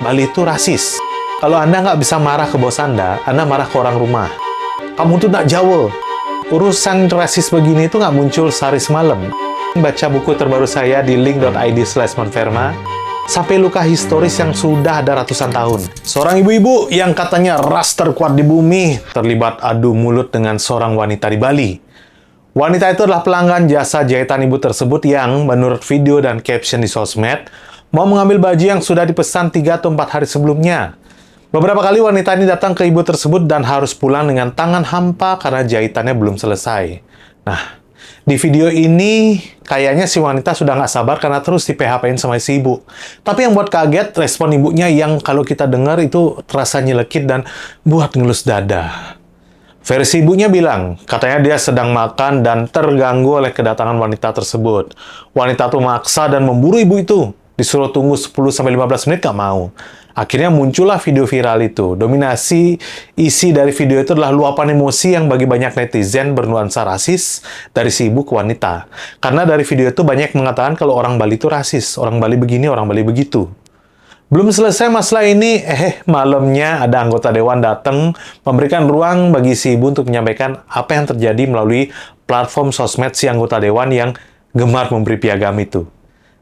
Bali itu rasis. Kalau Anda nggak bisa marah ke bos Anda marah ke orang rumah. Kamu tuh nak Jawa. Urusan rasis begini itu nggak muncul sehari semalam. Baca buku terbaru saya di link.id/monferma, sampai luka historis yang sudah ada ratusan tahun. Seorang ibu-ibu yang katanya ras terkuat di bumi, terlibat adu mulut dengan seorang wanita di Bali. Wanita itu adalah pelanggan jasa jahitan ibu tersebut yang, menurut video dan caption di sosmed, mau mengambil baju yang sudah dipesan 3 atau 4 hari sebelumnya. Beberapa kali wanita ini datang ke ibu tersebut dan harus pulang dengan tangan hampa karena jahitannya belum selesai. Nah, di video ini kayaknya si wanita sudah nggak sabar karena terus di PHP-in sama si ibu. Tapi yang buat kaget, respon ibunya yang kalau kita dengar itu terasa nyelekit dan buat ngelus dada. Versi ibunya bilang, katanya dia sedang makan dan terganggu oleh kedatangan wanita tersebut. Wanita itu maksa dan memburu ibu itu. Disuruh tunggu 10-15 menit nggak mau. Akhirnya muncullah video viral itu. Dominasi isi dari video itu adalah luapan emosi yang bagi banyak netizen bernuansa rasis dari si ibu ke wanita. Karena dari video itu banyak mengatakan kalau orang Bali itu rasis. Orang Bali begini, orang Bali begitu. Belum selesai masalah ini, malamnya ada anggota dewan datang memberikan ruang bagi si ibu untuk menyampaikan apa yang terjadi melalui platform sosmed si anggota dewan yang gemar memberi piagam itu.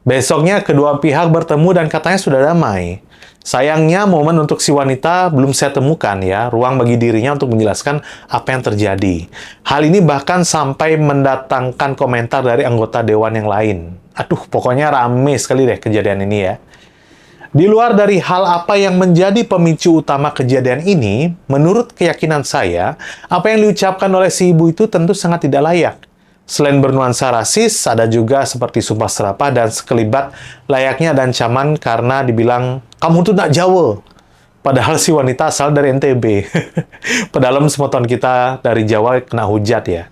Besoknya kedua pihak bertemu dan katanya sudah damai. Sayangnya momen untuk si wanita belum saya temukan ya, ruang bagi dirinya untuk menjelaskan apa yang terjadi. Hal ini bahkan sampai mendatangkan komentar dari anggota dewan yang lain. Aduh, pokoknya rame sekali deh kejadian ini ya. Di luar dari hal apa yang menjadi pemicu utama kejadian ini, menurut keyakinan saya, apa yang diucapkan oleh si ibu itu tentu sangat tidak layak. Selain bernuansa rasis, ada juga seperti sumpah serapah dan sekelibat layaknya ada ancaman karena dibilang, kamu tuh nak Jawa. Padahal si wanita asal dari NTB. Padahal semeton kita dari Jawa kena hujat ya.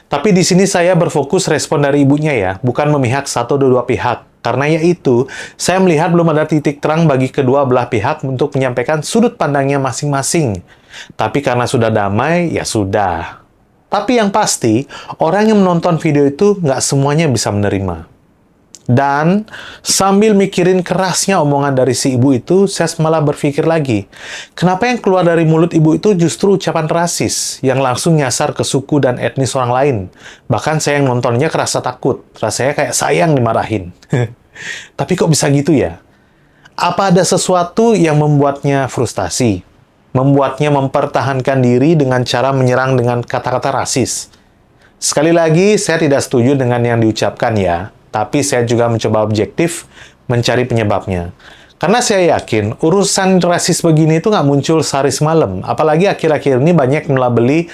Tapi di sini saya berfokus respon dari ibunya ya, bukan memihak satu atau dua pihak. Karena yaitu, saya melihat belum ada titik terang bagi kedua belah pihak untuk menyampaikan sudut pandangnya masing-masing. Tapi karena sudah damai, ya sudah. Tapi yang pasti, orang yang menonton video itu nggak semuanya bisa menerima. Dan sambil mikirin kerasnya omongan dari si ibu itu, saya malah berpikir lagi, kenapa yang keluar dari mulut ibu itu justru ucapan rasis, yang langsung nyasar ke suku dan etnis orang lain. Bahkan saya yang nontonnya kerasa takut, rasanya kayak sayang dimarahin. Tapi kok bisa gitu ya? Apa ada sesuatu yang membuatnya frustasi? Membuatnya mempertahankan diri dengan cara menyerang dengan kata-kata rasis. Sekali lagi, saya tidak setuju dengan yang diucapkan ya, tapi saya juga mencoba objektif mencari penyebabnya. Karena saya yakin, urusan rasis begini itu nggak muncul sehari semalam, apalagi akhir-akhir ini banyak melabeli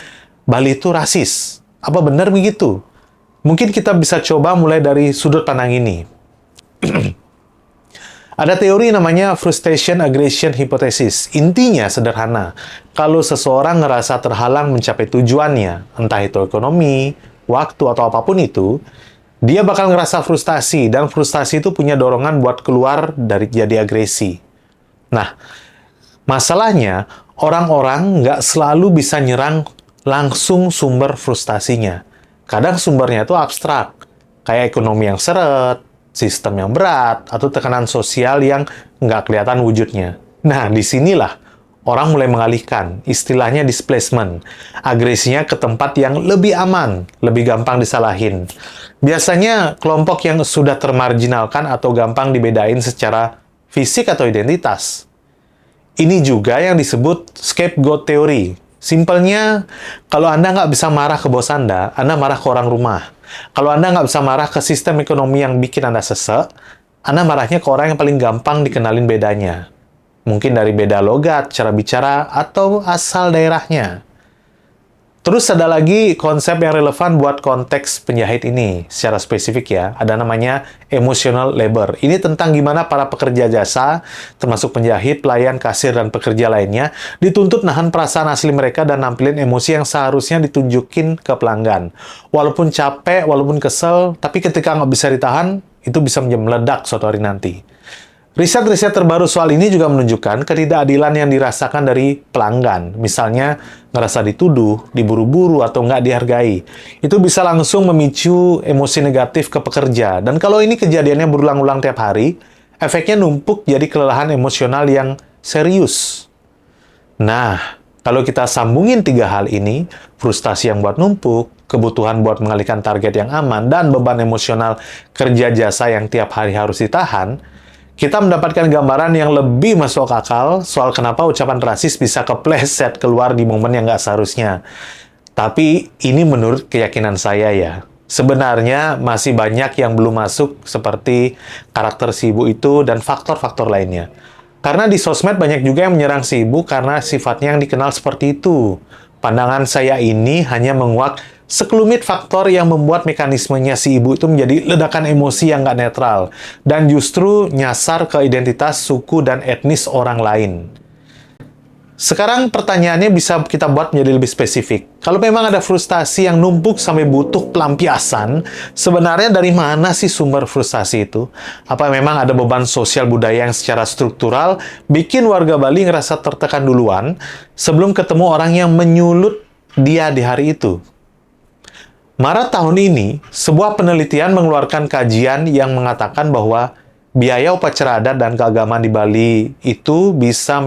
Bali itu rasis. Apa benar begitu? Mungkin kita bisa coba mulai dari sudut pandang ini. Ada teori namanya frustration aggression hypothesis. Intinya sederhana. Kalau seseorang ngerasa terhalang mencapai tujuannya, entah itu ekonomi, waktu, atau apapun itu, dia bakal ngerasa frustasi, dan frustasi itu punya dorongan buat keluar dari jadi agresi. Nah, masalahnya, orang-orang nggak selalu bisa nyerang langsung sumber frustasinya. Kadang sumbernya itu abstrak, kayak ekonomi yang seret, sistem yang berat, atau tekanan sosial yang nggak kelihatan wujudnya. Nah, disinilah orang mulai mengalihkan, istilahnya displacement. Agresinya ke tempat yang lebih aman, lebih gampang disalahin. Biasanya kelompok yang sudah termarginalkan atau gampang dibedain secara fisik atau identitas. Ini juga yang disebut scapegoat theory. Simpelnya, kalau Anda nggak bisa marah ke bos Anda marah ke orang rumah. Kalau Anda nggak bisa marah ke sistem ekonomi yang bikin Anda sesek, Anda marahnya ke orang yang paling gampang dikenalin bedanya. Mungkin dari beda logat, cara bicara, atau asal daerahnya. Terus ada lagi konsep yang relevan buat konteks penjahit ini, secara spesifik ya, ada namanya emotional labor. Ini tentang gimana para pekerja jasa, termasuk penjahit, pelayan, kasir, dan pekerja lainnya, dituntut nahan perasaan asli mereka dan nampilin emosi yang seharusnya ditunjukin ke pelanggan. Walaupun capek, walaupun kesel, tapi ketika nggak bisa ditahan, itu bisa menjadi meledak suatu hari nanti. Riset-riset terbaru soal ini juga menunjukkan ketidakadilan yang dirasakan dari pelanggan. Misalnya, ngerasa dituduh, diburu-buru, atau nggak dihargai. Itu bisa langsung memicu emosi negatif ke pekerja. Dan kalau ini kejadiannya berulang-ulang tiap hari, efeknya numpuk jadi kelelahan emosional yang serius. Nah, kalau kita sambungin 3 hal ini, frustasi yang buat numpuk, kebutuhan buat mengalihkan target yang aman, dan beban emosional kerja jasa yang tiap hari harus ditahan, kita mendapatkan gambaran yang lebih masuk akal soal kenapa ucapan rasis bisa kepleset keluar di momen yang nggak seharusnya. Tapi ini menurut keyakinan saya ya. Sebenarnya masih banyak yang belum masuk seperti karakter si ibu itu dan faktor-faktor lainnya. Karena di sosmed banyak juga yang menyerang si ibu karena sifatnya yang dikenal seperti itu. Pandangan saya ini hanya menguak sekelumit faktor yang membuat mekanismenya si ibu itu menjadi ledakan emosi yang nggak netral, dan justru nyasar ke identitas, suku, dan etnis orang lain. Sekarang pertanyaannya bisa kita buat menjadi lebih spesifik. Kalau memang ada frustasi yang numpuk sampai butuh pelampiasan, sebenarnya dari mana sih sumber frustasi itu? Apa memang ada beban sosial budaya yang secara struktural bikin warga Bali ngerasa tertekan duluan sebelum ketemu orang yang menyulut dia di hari itu? Maret tahun ini, sebuah penelitian mengeluarkan kajian yang mengatakan bahwa biaya upacara adat dan keagamaan di Bali itu bisa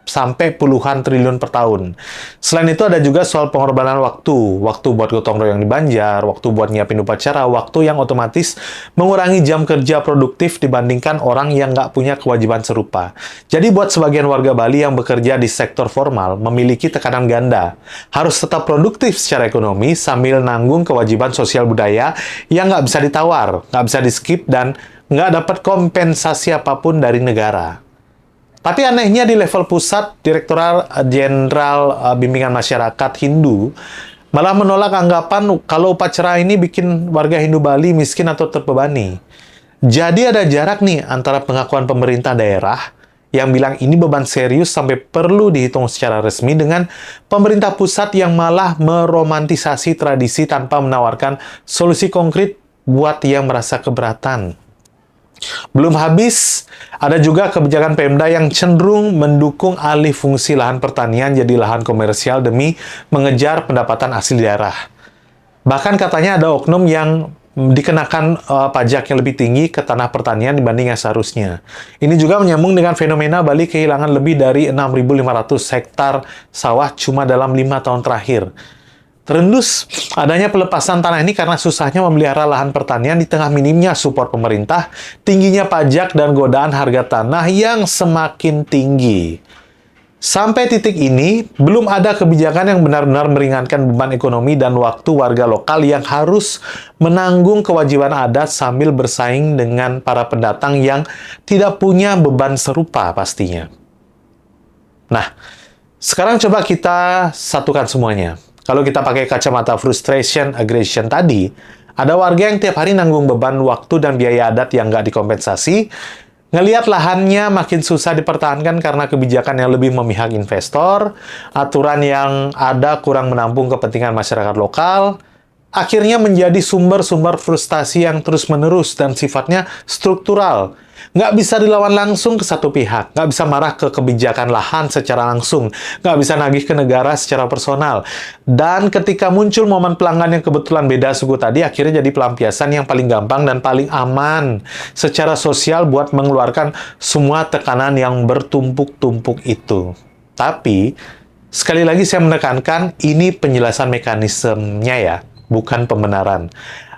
sampai puluhan triliun per tahun. Selain itu ada juga soal pengorbanan waktu buat gotong royong di Banjar, waktu buat nyiapin upacara, waktu yang otomatis mengurangi jam kerja produktif dibandingkan orang yang nggak punya kewajiban serupa. Jadi buat sebagian warga Bali yang bekerja di sektor formal memiliki tekanan ganda. Harus tetap produktif secara ekonomi sambil nanggung kewajiban sosial budaya yang nggak bisa ditawar, nggak bisa di-skip, dan nggak dapat kompensasi apapun dari negara. Tapi anehnya di level pusat, Direktorat Jenderal Bimbingan Masyarakat Hindu malah menolak anggapan kalau upacara ini bikin warga Hindu Bali miskin atau terbebani. Jadi ada jarak nih antara pengakuan pemerintah daerah yang bilang ini beban serius sampai perlu dihitung secara resmi dengan pemerintah pusat yang malah meromantisasi tradisi tanpa menawarkan solusi konkret buat yang merasa keberatan. Belum habis, ada juga kebijakan Pemda yang cenderung mendukung alih fungsi lahan pertanian jadi lahan komersial demi mengejar pendapatan asli daerah. Bahkan katanya ada oknum yang dikenakan pajak yang lebih tinggi ke tanah pertanian dibanding yang seharusnya. Ini juga menyambung dengan fenomena Bali kehilangan lebih dari 6.500 hektar sawah cuma dalam 5 tahun terakhir. Terendus adanya pelepasan tanah ini karena susahnya memelihara lahan pertanian di tengah minimnya support pemerintah, tingginya pajak, dan godaan harga tanah yang semakin tinggi. Sampai titik ini, belum ada kebijakan yang benar-benar meringankan beban ekonomi dan waktu warga lokal yang harus menanggung kewajiban adat sambil bersaing dengan para pendatang yang tidak punya beban serupa pastinya. Nah, sekarang coba kita satukan semuanya. Kalau kita pakai kacamata frustration, aggression tadi, ada warga yang tiap hari nanggung beban waktu dan biaya adat yang nggak dikompensasi, ngelihat lahannya makin susah dipertahankan karena kebijakan yang lebih memihak investor, aturan yang ada kurang menampung kepentingan masyarakat lokal, akhirnya menjadi sumber-sumber frustasi yang terus-menerus dan sifatnya struktural. Nggak bisa dilawan langsung ke satu pihak, nggak bisa marah ke kebijakan lahan secara langsung, nggak bisa nagih ke negara secara personal. Dan ketika muncul momen pelanggan yang kebetulan beda suku tadi, akhirnya jadi pelampiasan yang paling gampang dan paling aman secara sosial buat mengeluarkan semua tekanan yang bertumpuk-tumpuk itu. Tapi, sekali lagi saya menekankan, ini penjelasan mekanismenya ya, bukan pembenaran.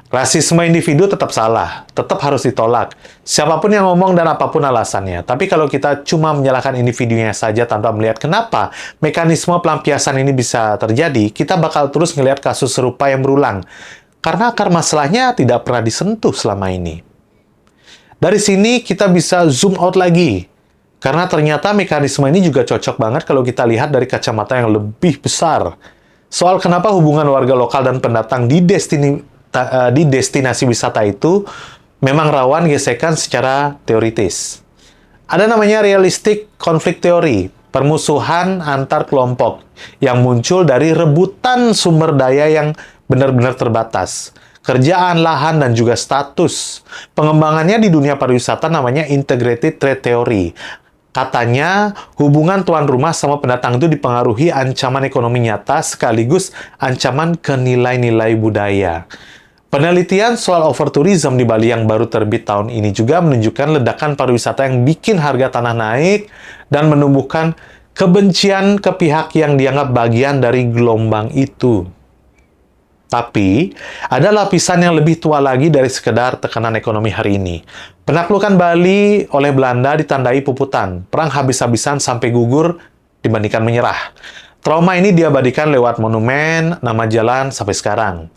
Rasisme individu tetap salah, tetap harus ditolak. Siapapun yang ngomong dan apapun alasannya. Tapi kalau kita cuma menyalahkan individunya saja tanpa melihat kenapa mekanisme pelampiasan ini bisa terjadi, kita bakal terus ngelihat kasus serupa yang berulang. Karena akar masalahnya tidak pernah disentuh selama ini. Dari sini kita bisa zoom out lagi. Karena ternyata mekanisme ini juga cocok banget kalau kita lihat dari kacamata yang lebih besar. Soal kenapa hubungan warga lokal dan pendatang di destinasi wisata itu memang rawan gesekan secara teoritis. Ada namanya realistic conflict theory, permusuhan antar kelompok yang muncul dari rebutan sumber daya yang benar-benar terbatas. Kerjaan, lahan, dan juga status. Pengembangannya di dunia pariwisata namanya integrated trade theory. Katanya, hubungan tuan rumah sama pendatang itu dipengaruhi ancaman ekonomi nyata sekaligus ancaman ke nilai-nilai budaya. Penelitian soal overtourism di Bali yang baru terbit tahun ini juga menunjukkan ledakan pariwisata yang bikin harga tanah naik dan menumbuhkan kebencian ke pihak yang dianggap bagian dari gelombang itu. Tapi, ada lapisan yang lebih tua lagi dari sekedar tekanan ekonomi hari ini. Penaklukan Bali oleh Belanda ditandai puputan, perang habis-habisan sampai gugur dibandingkan menyerah. Trauma ini diabadikan lewat monumen, nama jalan, sampai sekarang.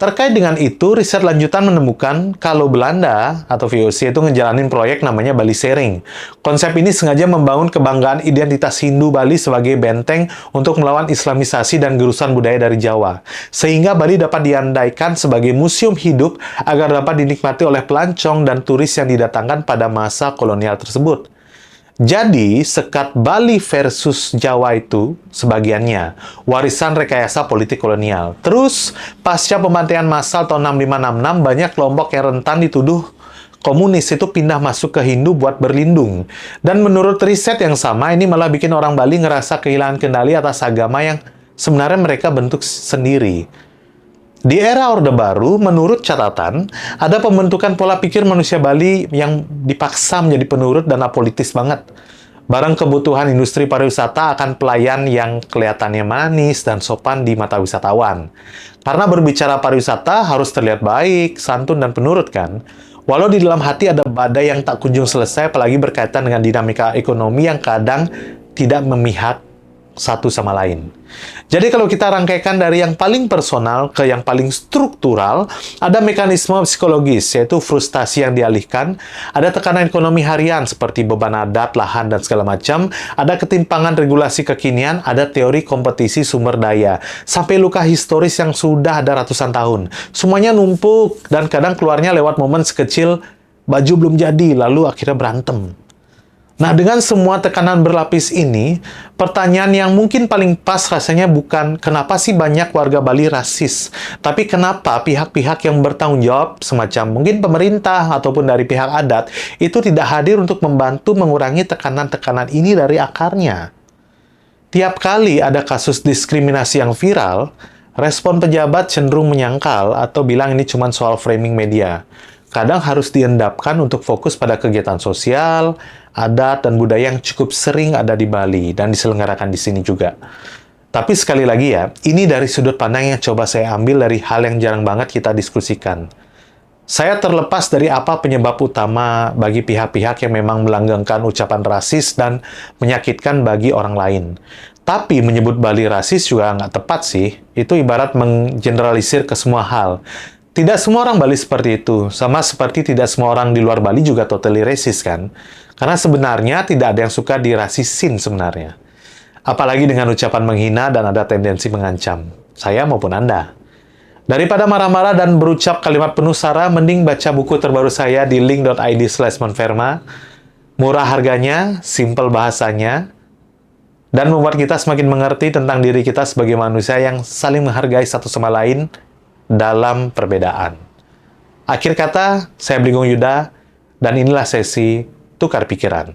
Terkait dengan itu, riset lanjutan menemukan kalau Belanda atau VOC itu ngejalanin proyek namanya Bali Sharing. Konsep ini sengaja membangun kebanggaan identitas Hindu Bali sebagai benteng untuk melawan islamisasi dan gerusan budaya dari Jawa. Sehingga Bali dapat diandaikan sebagai museum hidup agar dapat dinikmati oleh pelancong dan turis yang didatangkan pada masa kolonial tersebut. Jadi, sekat Bali versus Jawa itu sebagiannya warisan rekayasa politik kolonial. Terus, pasca pembantaian massal tahun 6566, banyak kelompok yang rentan dituduh komunis itu pindah masuk ke Hindu buat berlindung. Dan menurut riset yang sama, ini malah bikin orang Bali ngerasa kehilangan kendali atas agama yang sebenarnya mereka bentuk sendiri. Di era Orde Baru, menurut catatan, ada pembentukan pola pikir manusia Bali yang dipaksa menjadi penurut dan apolitis banget. Barang kebutuhan industri pariwisata akan pelayan yang kelihatannya manis dan sopan di mata wisatawan. Karena berbicara pariwisata harus terlihat baik, santun, dan penurut kan? Walau di dalam hati ada badai yang tak kunjung selesai, apalagi berkaitan dengan dinamika ekonomi yang kadang tidak memihak satu sama lain. Jadi kalau kita rangkaikan dari yang paling personal ke yang paling struktural, ada mekanisme psikologis, yaitu frustasi yang dialihkan, ada tekanan ekonomi harian seperti beban adat, lahan, dan segala macam, ada ketimpangan regulasi kekinian, ada teori kompetisi sumber daya, sampai luka historis yang sudah ada ratusan tahun. Semuanya numpuk, dan kadang keluarnya lewat momen sekecil, baju belum jadi, lalu akhirnya berantem. Nah, dengan semua tekanan berlapis ini, pertanyaan yang mungkin paling pas rasanya bukan kenapa sih banyak warga Bali rasis, tapi kenapa pihak-pihak yang bertanggung jawab, semacam mungkin pemerintah ataupun dari pihak adat, itu tidak hadir untuk membantu mengurangi tekanan-tekanan ini dari akarnya. Tiap kali ada kasus diskriminasi yang viral, respon pejabat cenderung menyangkal atau bilang ini cuma soal framing media. Kadang harus diendapkan untuk fokus pada kegiatan sosial, adat, dan budaya yang cukup sering ada di Bali dan diselenggarakan di sini juga. Tapi sekali lagi ya, ini dari sudut pandang yang coba saya ambil dari hal yang jarang banget kita diskusikan. Saya terlepas dari apa penyebab utama bagi pihak-pihak yang memang melanggengkan ucapan rasis dan menyakitkan bagi orang lain. Tapi menyebut Bali rasis juga nggak tepat sih. Itu ibarat menggeneralisir ke semua hal. Tidak semua orang Bali seperti itu, sama seperti tidak semua orang di luar Bali juga totally racist kan? Karena sebenarnya tidak ada yang suka dirasisin sebenarnya. Apalagi dengan ucapan menghina dan ada tendensi mengancam, saya maupun Anda. Daripada marah-marah dan berucap kalimat penuh sara, mending baca buku terbaru saya di link.id/monferma. Murah harganya, simple bahasanya, dan membuat kita semakin mengerti tentang diri kita sebagai manusia yang saling menghargai satu sama lain dalam perbedaan. Akhir kata, saya Bligong Yuda, dan inilah sesi Tukar Pikiran.